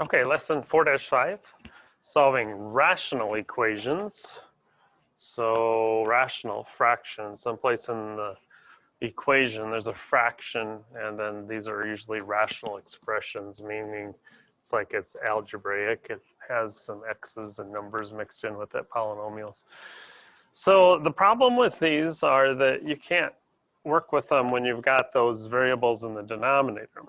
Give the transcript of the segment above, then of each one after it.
Okay, lesson 4-5, solving rational equations. So rational fraction, someplace in the equation there's a fraction, and then these are usually rational expressions, meaning it's like it's algebraic. It has some x's and numbers mixed in with it, polynomials. So the problem with these are that you can't work with them when you've got those variables in the denominator.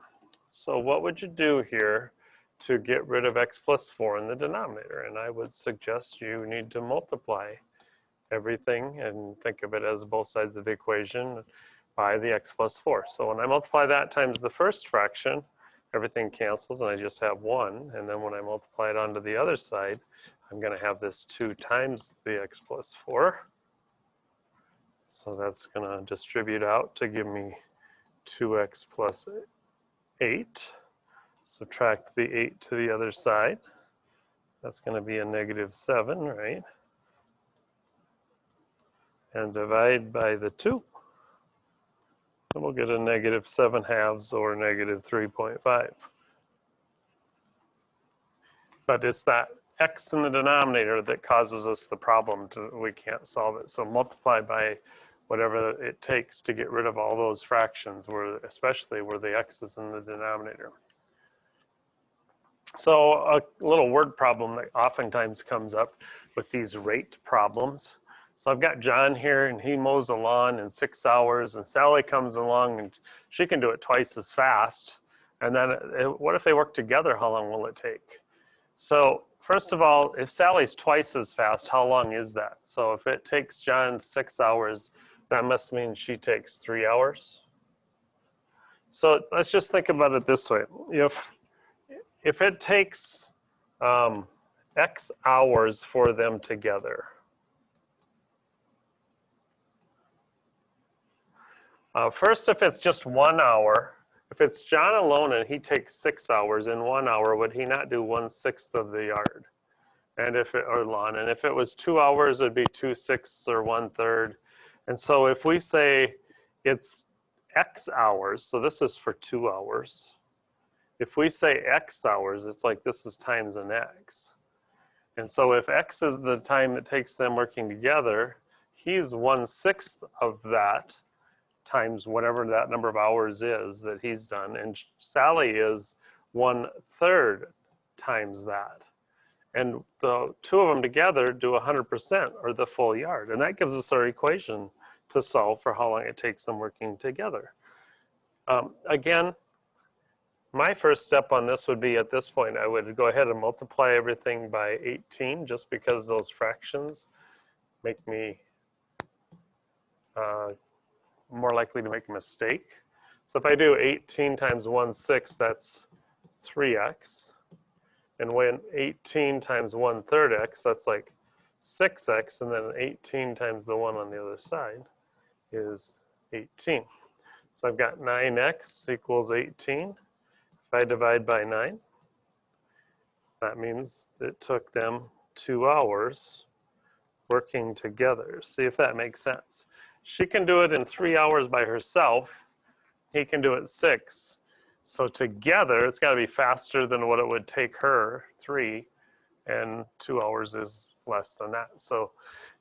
So what would you do here to get rid of x plus 4 in the denominator? And I would suggest you need to multiply everything and think of it as both sides of the equation by the x plus 4. So when I multiply that times the first fraction, everything cancels and I just have 1. And then when I multiply it onto the other side, I'm going to have this 2 times the x plus 4. So that's going to distribute out to give me 2x plus 8. Subtract the 8 to the other side. That's going to be a -7, right? And divide by the 2. And we'll get a -7/2 or -3.5. But it's that x in the denominator that causes us the problem. We can't solve it. So multiply by whatever it takes to get rid of all those fractions, especially where the x is in the denominator. So a little word problem that oftentimes comes up with these rate problems. So I've got John here and he mows the lawn in 6 hours, and Sally comes along and she can do it twice as fast. And then what if they work together? How long will it take? So first of all, if Sally's twice as fast, how long is that? So if it takes John 6 hours, that must mean she takes 3 hours. So let's just think about it this way. If it takes X hours for them together, first, if it's just 1 hour, if it's John alone and he takes 6 hours in 1 hour, would he not do 1/6 of the yard? And or lawn, and if it was 2 hours, it'd be 2/6 or 1/3. And so if we say it's X hours, so this is for 2 hours. If we say X hours, it's like this is times an X. And so if X is the time it takes them working together, he's 1/6 of that times whatever that number of hours is that he's done. And Sally is 1/3 times that. And the two of them together do 100% or the full yard. And that gives us our equation to solve for how long it takes them working together. Again, my first step on this would be, at this point, I would go ahead and multiply everything by 18, just because those fractions make me more likely to make a mistake. So if I do 18 times 1/6, that's 3x. And when 18 times 1/3 x, that's like 6x. And then 18 times the 1 on the other side is 18. So I've got 9x equals 18. If I divide by 9, that means it took them 2 hours working together. See if that makes sense. She can do it in 3 hours by herself. He can do it 6. So together, it's got to be faster than what it would take her, 3, and 2 hours is less than that. So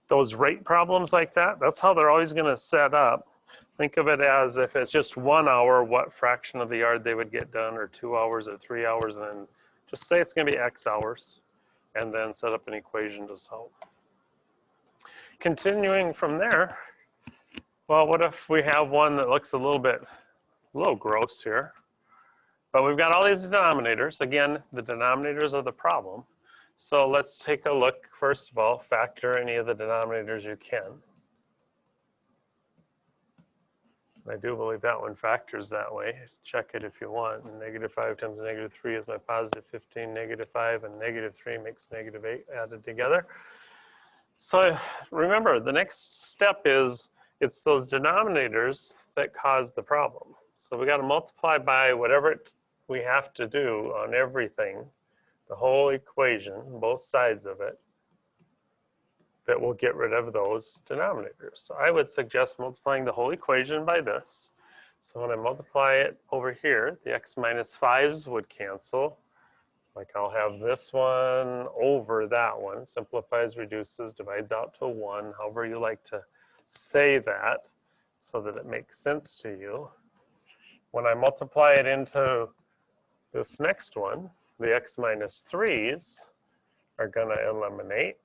those rate problems like that, that's how they're always going to set up. Think of it as if it's just 1 hour, what fraction of the yard they would get done, or 2 hours or 3 hours, and then just say it's going to be X hours, and then set up an equation to solve. Continuing from there, well, what if we have one that looks a little gross here? But we've got all these denominators. Again, the denominators are the problem. So let's take a look. First of all, factor any of the denominators you can. I do believe that one factors that way. Check it if you want. -5 times -3 is my positive 15. -5 and -3 makes -8 added together. So remember, the next step is it's those denominators that cause the problem. So we got to multiply by whatever we have to do on everything, the whole equation, both sides of it, that will get rid of those denominators. So I would suggest multiplying the whole equation by this. So when I multiply it over here, the x minus 5s would cancel. Like I'll have this one over that one. Simplifies, reduces, divides out to 1, however you like to say that so that it makes sense to you. When I multiply it into this next one, the x minus 3's are going to eliminate.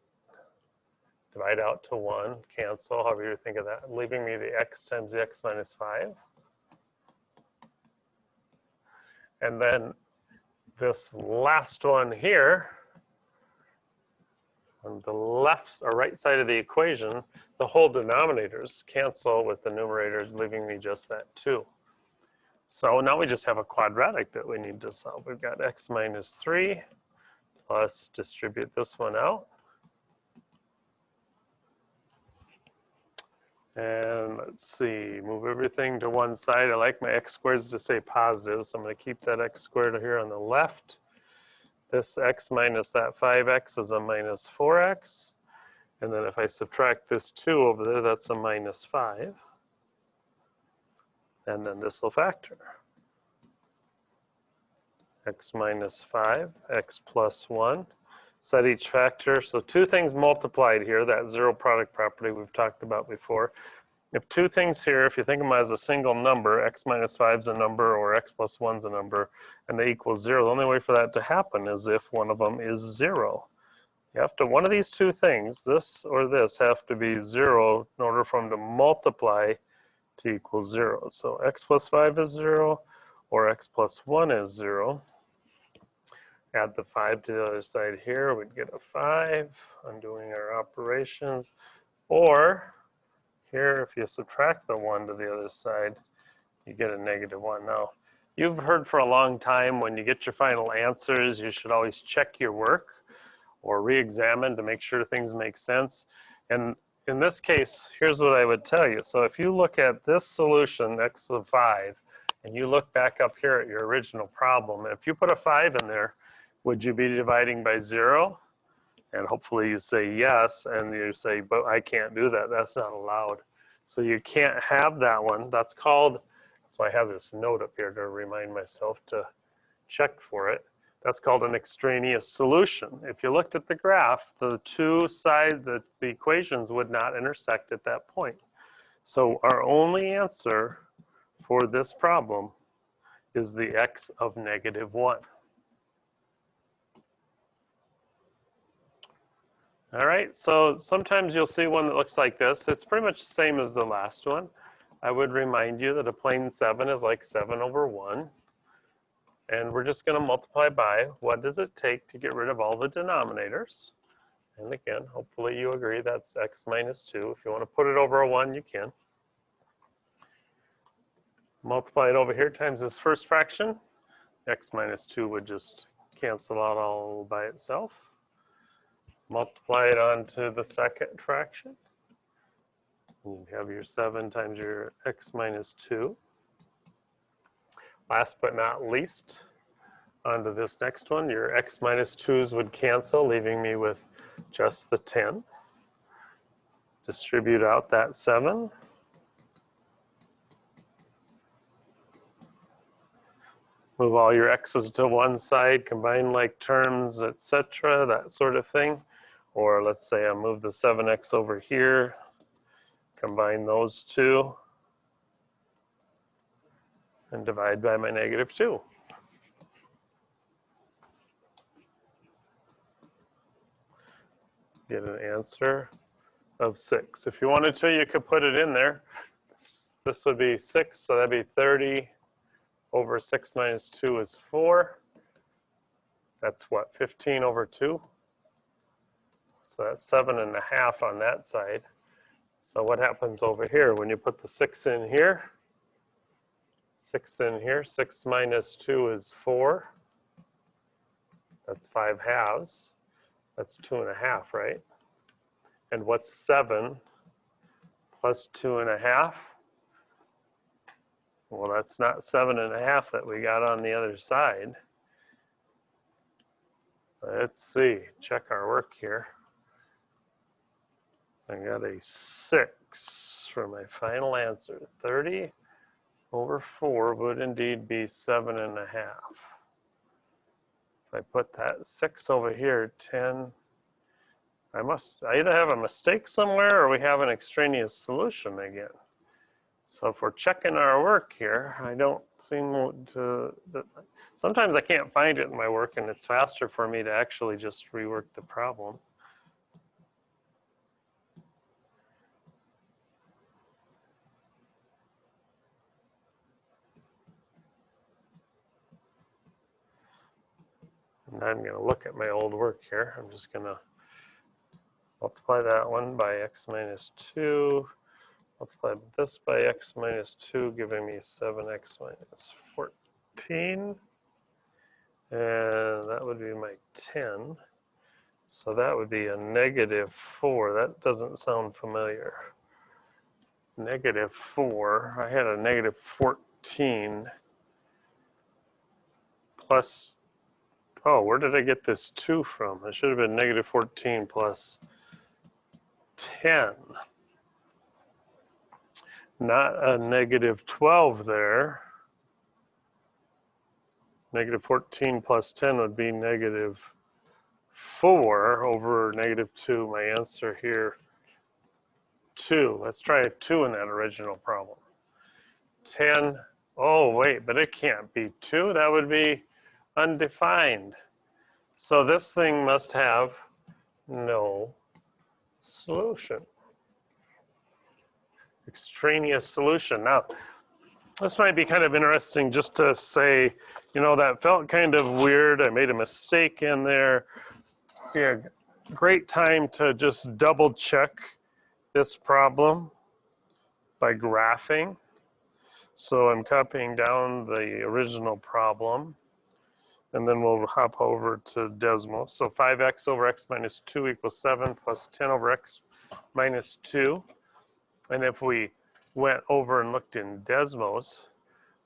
Divide out to 1, cancel, however you think of that, leaving me the x times the x minus 5. And then this last one here, on the left or right side of the equation, the whole denominators cancel with the numerators, leaving me just that 2. So now we just have a quadratic that we need to solve. We've got x minus 3 plus distribute this one out. And let's see, move everything to one side. I like my x squareds to say positive, so I'm going to keep that x squared here on the left. This x minus that 5x is a minus 4x. And then if I subtract this 2 over there, that's a minus 5. And then this will factor. X minus 5, x plus 1. Set each factor. So two things multiplied here, that zero product property we've talked about before. If two things here, if you think of them as a single number, x minus 5 is a number or x plus 1 is a number, and they equal 0, the only way for that to happen is if one of them is 0. You have to, one of these two things, this or this, have to be 0 in order for them to multiply to equal 0. So x plus 5 is 0, or x plus 1 is 0. Add the 5 to the other side here, we'd get a 5, undoing our operations. Or here, if you subtract the 1 to the other side, you get a negative 1. Now, you've heard for a long time when you get your final answers, you should always check your work or re-examine to make sure things make sense. And in this case, here's what I would tell you. So if you look at this solution, x to the 5, and you look back up here at your original problem, if you put a 5 in there, would you be dividing by 0? And hopefully you say yes, and you say, but I can't do that. That's not allowed. So you can't have that one. That's called, so I have this note up here to remind myself to check for it. That's called an extraneous solution. If you looked at the graph, the two sides, the equations would not intersect at that point. So our only answer for this problem is the x of negative 1. All right, so sometimes you'll see one that looks like this. It's pretty much the same as the last one. I would remind you that a plane 7 is like 7 over 1. And we're just going to multiply by what does it take to get rid of all the denominators. And again, hopefully you agree that's x minus 2. If you want to put it over a 1, you can. Multiply it over here times this first fraction. X minus 2 would just cancel out all by itself. Multiply it onto the second fraction. You have your 7 times your x minus 2. Last but not least, onto this next one, your x minus 2's would cancel, leaving me with just the 10. Distribute out that 7. Move all your x's to one side, combine like terms, etc., that sort of thing. Or let's say I move the 7x over here, combine those two, and divide by my negative 2. Get an answer of 6. If you wanted to, you could put it in there. This would be 6, so that'd be 30 over 6 minus 2 is 4. That's what, 15 over 2? So that's 7.5 on that side. So what happens over here when you put the 6 in here? 6 in here, 6 minus 2 is 4. That's 5 halves. That's 2.5, right? And what's 7 plus 2.5? Well, that's not 7.5 that we got on the other side. Let's see, check our work here. I got a 6 for my final answer. 30 over 4 would indeed be 7.5. If I put that 6 over here, 10, I either have a mistake somewhere or we have an extraneous solution again. So if we're checking our work here, I don't seem to, sometimes I can't find it in my work and it's faster for me to actually just rework the problem. And I'm going to look at my old work here. I'm just going to multiply that one by x minus 2, multiply this by x minus 2, giving me 7x minus 14. And that would be my 10. So that would be a negative 4. That doesn't sound familiar. Negative 4. I had a negative 14 plus, oh, where did I get this 2 from? It should have been negative 14 plus 10. Not a negative 12 there. Negative 14 plus 10 would be negative 4 over negative 2. My answer here, 2. Let's try a 2 in that original problem. 10, oh wait, but it can't be 2. That would be undefined. So this thing must have no solution. Extraneous solution. Now, this might be kind of interesting just to say, you know, that felt kind of weird. I made a mistake in there. Yeah, great time to just double check this problem by graphing. So I'm copying down the original problem, and then we'll hop over to Desmos. So 5x over x minus 2 equals 7 plus 10 over x minus 2. And if we went over and looked in Desmos,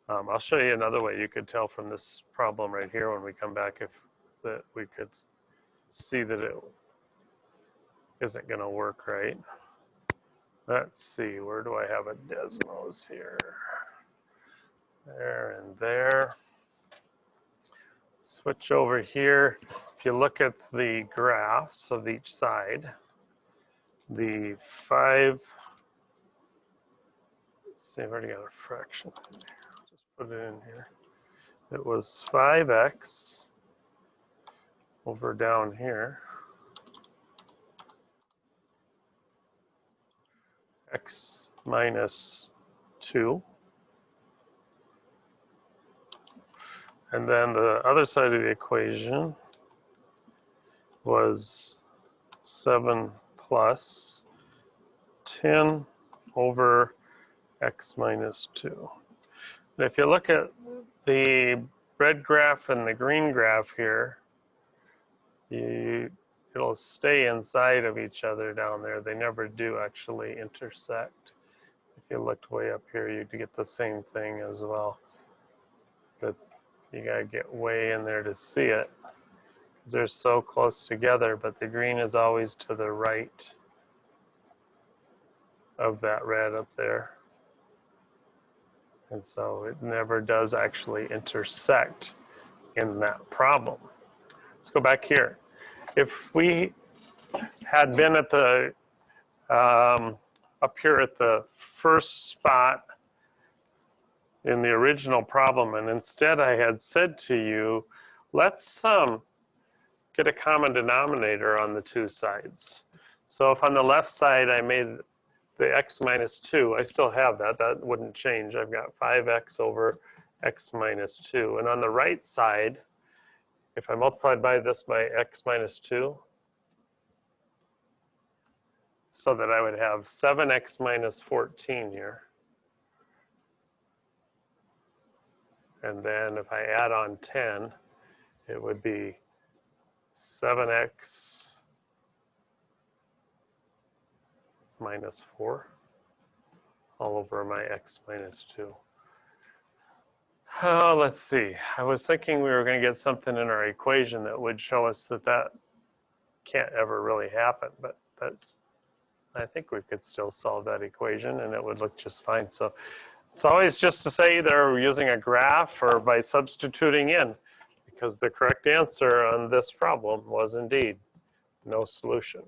I'll show you another way you could tell from this problem right here when we come back if that we could see that it isn't going to work right. Let's see, where do I have a Desmos here? There and there. Switch over here. If you look at the graphs of each side, the 5, let's see, I've already got a fraction. Just put it in here. It was 5x over down here. X minus 2. And then the other side of the equation was 7 plus 10 over x minus 2. And if you look at the red graph and the green graph here, it'll stay inside of each other down there. They never do actually intersect. If you looked way up here, you'd get the same thing as well. But you gotta get way in there to see it, because they're so close together, but the green is always to the right of that red up there. And so it never does actually intersect in that problem. Let's go back here. If we had been at the, up here at the first spot in the original problem, and instead I had said to you, let's get a common denominator on the two sides. So if on the left side I made the x minus 2, I still have that. That wouldn't change. I've got 5x over x minus 2. And on the right side, if I multiplied by this by x minus 2, so that I would have 7x minus 14 here. And then if I add on 10, it would be 7x minus 4 all over my x minus 2. Oh, let's see. I was thinking we were going to get something in our equation that would show us that that can't ever really happen, but I think we could still solve that equation and it would look just fine. So it's always just to say either using a graph or by substituting in, because the correct answer on this problem was indeed no solution.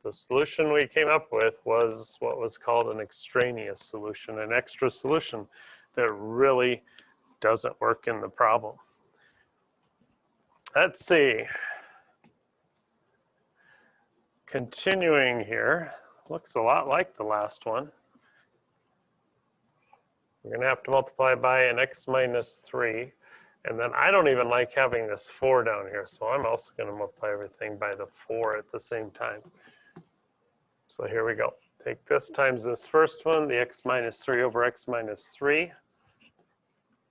The solution we came up with was what was called an extraneous solution, an extra solution that really doesn't work in the problem. Let's see. Continuing here, looks a lot like the last one. We're going to have to multiply by an x minus 3. And then I don't even like having this 4 down here, so I'm also going to multiply everything by the 4 at the same time. So here we go. Take this times this first one, the x minus 3 over x minus 3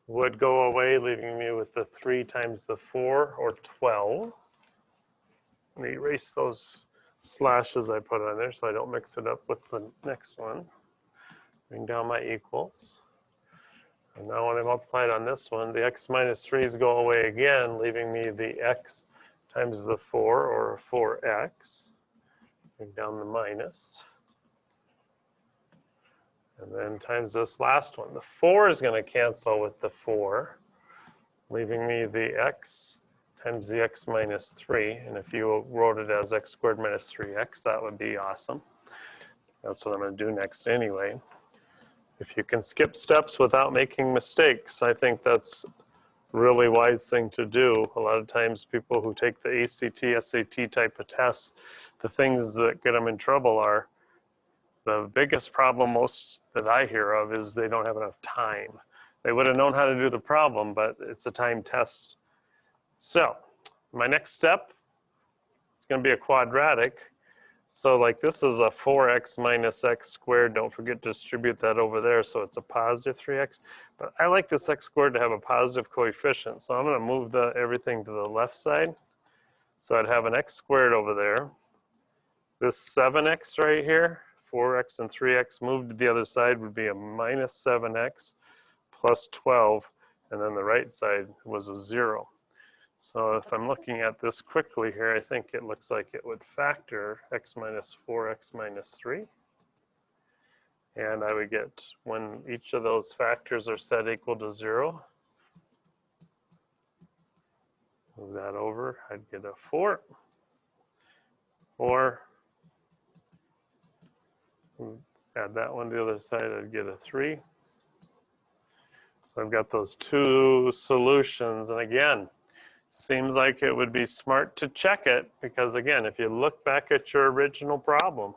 would go away, leaving me with the 3 times the 4, or 12. Let me erase those slashes I put on there so I don't mix it up with the next one. Bring down my equals. And now when I multiply it on this one, the x minus 3's go away again, leaving me the x times the 4, or 4x. Bring down the minus. And then times this last one. The 4 is going to cancel with the 4, leaving me the x times the x minus 3. And if you wrote it as x squared minus 3x, that would be awesome. That's what I'm going to do next anyway. If you can skip steps without making mistakes, I think that's a really wise thing to do. A lot of times people who take the ACT, SAT type of tests, the things that get them in trouble are, the biggest problem most that I hear of is they don't have enough time. They would have known how to do the problem, but it's a time test. So my next step, it's going to be a quadratic. So like this is a 4x minus x squared. Don't forget to distribute that over there, so it's a positive 3x. But I like this x squared to have a positive coefficient, so I'm going to move everything to the left side. So I'd have an x squared over there. This 7x right here, 4x and 3x moved to the other side would be a minus 7x plus 12, and then the right side was a 0. So if I'm looking at this quickly here, I think it looks like it would factor x minus 4x minus 3. And I would get, when each of those factors are set equal to 0, move that over, I'd get a 4. Or add that one to the other side, I'd get a 3. So I've got those two solutions. And again, seems like it would be smart to check it, because again, if you look back at your original problem,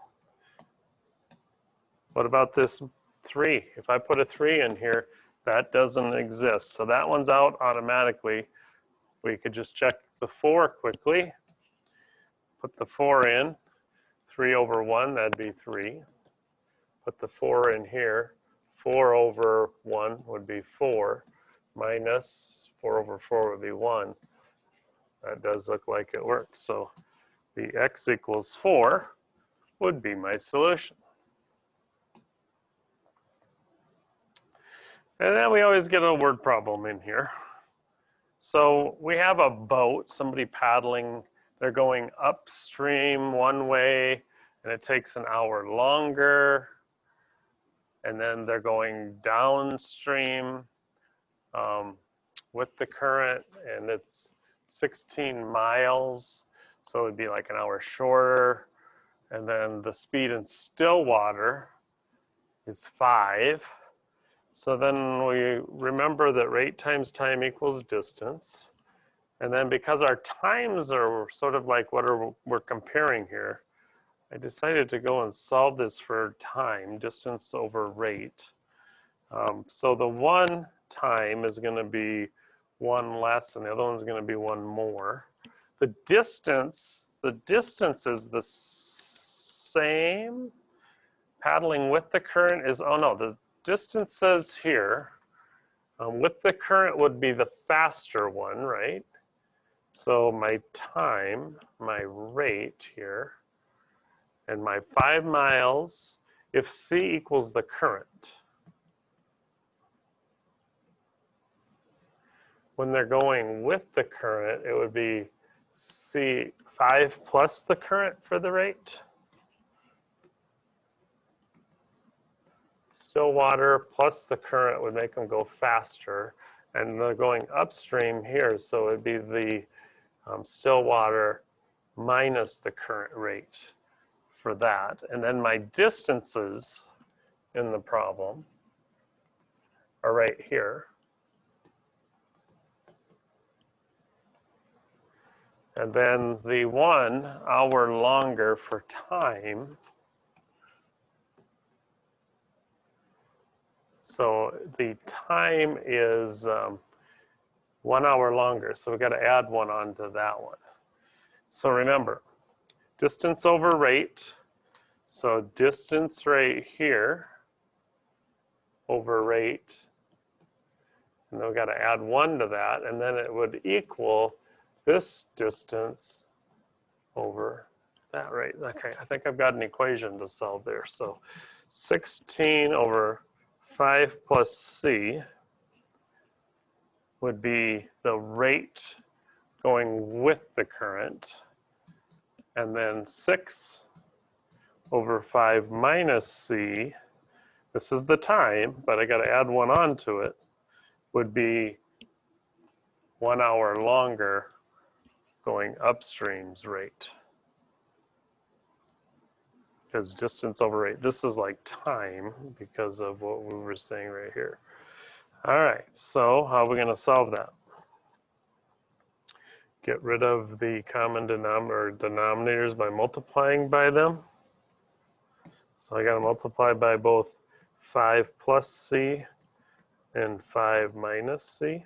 what about this 3? If I put a 3 in here, that doesn't exist. So that one's out automatically. We could just check the 4 quickly. Put the 4 in. 3 over 1, that'd be 3. Put the 4 in here. 4 over 1 would be 4. Minus 4 over 4 would be 1. That does look like it works. So the x equals 4 would be my solution. And then we always get a word problem in here. So we have a boat, somebody paddling. They're going upstream one way, and it takes an hour longer. And then they're going downstream with the current, and it's 16 miles, so it would be like an hour shorter. And then the speed in still water is 5. So then we remember that rate times time equals distance. And then because our times are sort of like what we're comparing here, I decided to go and solve this for time, distance over rate. So the one time is going to be 1 less, and the other one's going to be 1 more. The distance is the same. Paddling with the current is, oh no, the distance says here, with the current would be the faster one, right? So my time, my rate here, and my 5 miles, if C equals the current, when they're going with the current, it would be C5 plus the current for the rate. Still water plus the current would make them go faster. and they're going upstream here, so it'd be the still water minus the current rate for that. And then my distances in the problem are right here. And then the 1 hour longer for time. So the time is 1 hour longer, so we've got to add 1 onto that one. So remember, distance over rate. So distance right here over rate, and then we've got to add 1 to that, and then it would equal this distance over that rate. Okay, I think I've got an equation to solve there. So 16 over 5 plus c would be the rate going with the current, and then 6 over 5 minus c, this is the time, but I got to add 1 onto it, would be 1 hour longer going upstream's rate. Because distance over rate, this is like time because of what we were saying right here. All right, so how are we going to solve that? Get rid of the common denominators by multiplying by them. So I got to multiply by both 5 plus c and 5 minus c.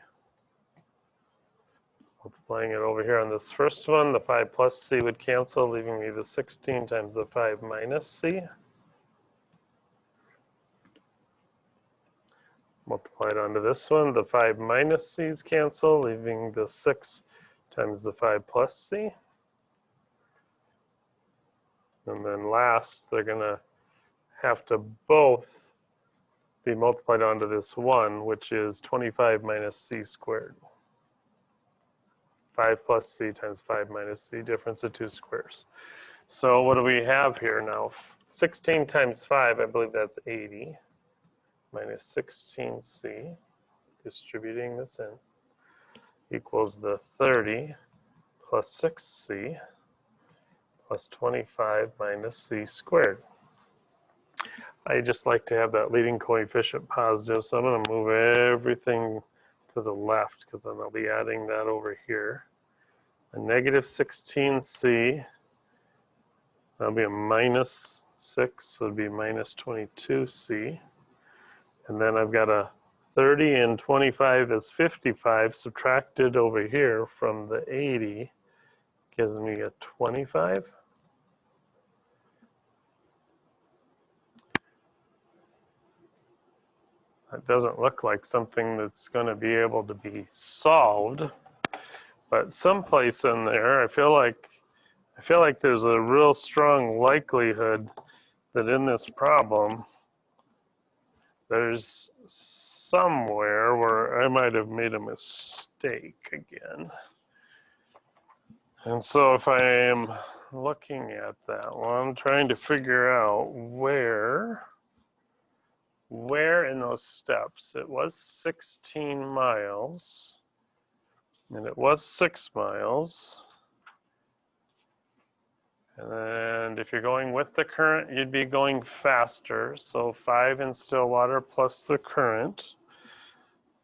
Multiplying it over here on this first one, the 5 plus c would cancel, leaving me the 16 times the 5 minus c. Multiply it onto this one, the 5 minus c's cancel, leaving the 6 times the 5 plus c. And then last, they're going to have to both be multiplied onto this 1, which is 25 minus c squared. 5 plus c times 5 minus c, difference of 2 squares. So what do we have here now? 16 times 5, I believe that's 80, minus 16c, distributing this in, equals the 30 plus 6c plus 25 minus c squared. I just like to have that leading coefficient positive, so I'm going to move everything to the left because then I'll be adding that over here. A negative 16c, that'll be a minus 6, so it'd be minus 22c. And then I've got a 30 and 25 is 55, subtracted over here from the 80 gives me a 25. That doesn't look like something that's going to be able to be solved, but someplace in there, I feel like there's a real strong likelihood that in this problem, there's somewhere where I might have made a mistake again. And so if I am looking at that one, trying to figure out where in those steps, it was 16 miles, and it was 6 miles. And if you're going with the current, you'd be going faster. So 5 in still water plus the current.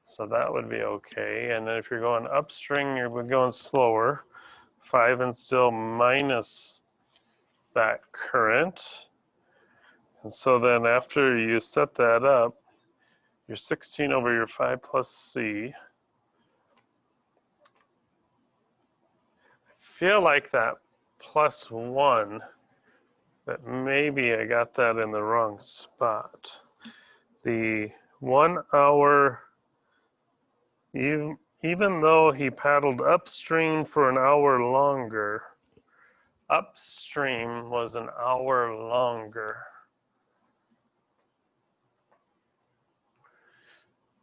So that would be okay. And then if you're going upstream, you're going slower. 5 in still minus that current. And so then after you set that up, you're 16 over your 5 plus c. I feel like that plus 1, that maybe I got that in the wrong spot. The 1 hour, even though he paddled upstream for an hour longer, upstream was an hour longer.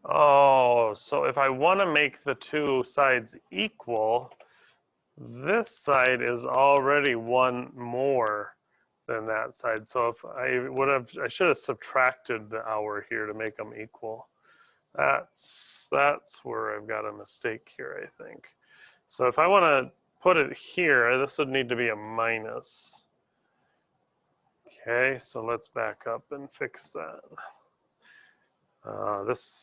Oh, so if I want to make the two sides equal, this side is already 1 more than that side. So if I should have subtracted the hour here to make them equal. That's where I've got a mistake here, I think. So if I want to put it here, this would need to be a minus. Okay, so let's back up and fix that.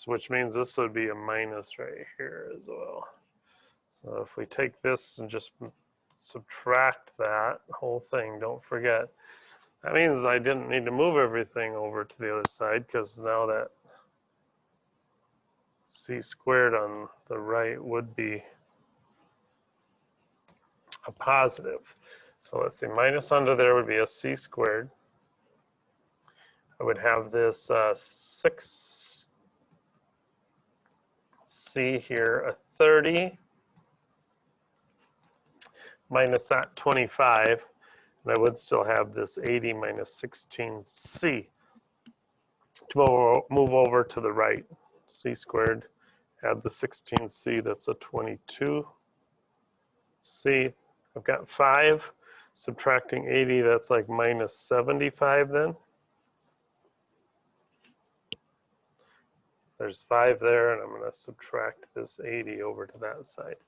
Which means this would be a minus right here as well. So if we take this and just subtract that whole thing, don't forget, that means I didn't need to move everything over to the other side, because now that c squared on the right would be a positive. So let's see, minus under there would be a c squared. I would have this 6c here, a 30, minus that 25, and I would still have this 80 minus 16c. To move over to the right, c squared, add the 16c, that's a 22c. I've got 5, subtracting 80, that's like minus 75 then. There's 5 there, and I'm going to subtract this 80 over to that side.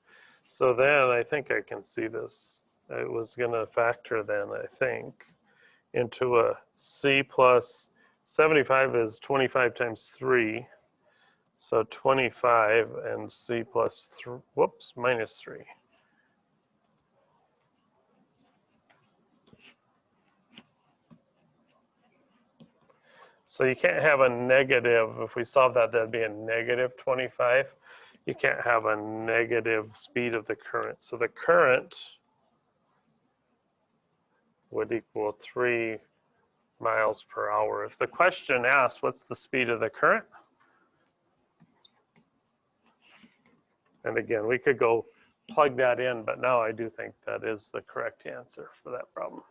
So then I think I can see this. It was going to factor then, I think, into a c plus 75 is 25 times 3. So 25 and c plus 3, whoops, minus 3. So you can't have a negative, if we solve that, that'd be a negative 25. You can't have a negative speed of the current. So the current would equal 3 miles per hour. If the question asks, what's the speed of the current? And again, we could go plug that in, but now I do think that is the correct answer for that problem.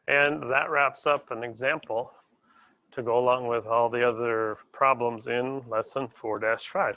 And that wraps up an example to go along with all the other problems in lesson 4-5.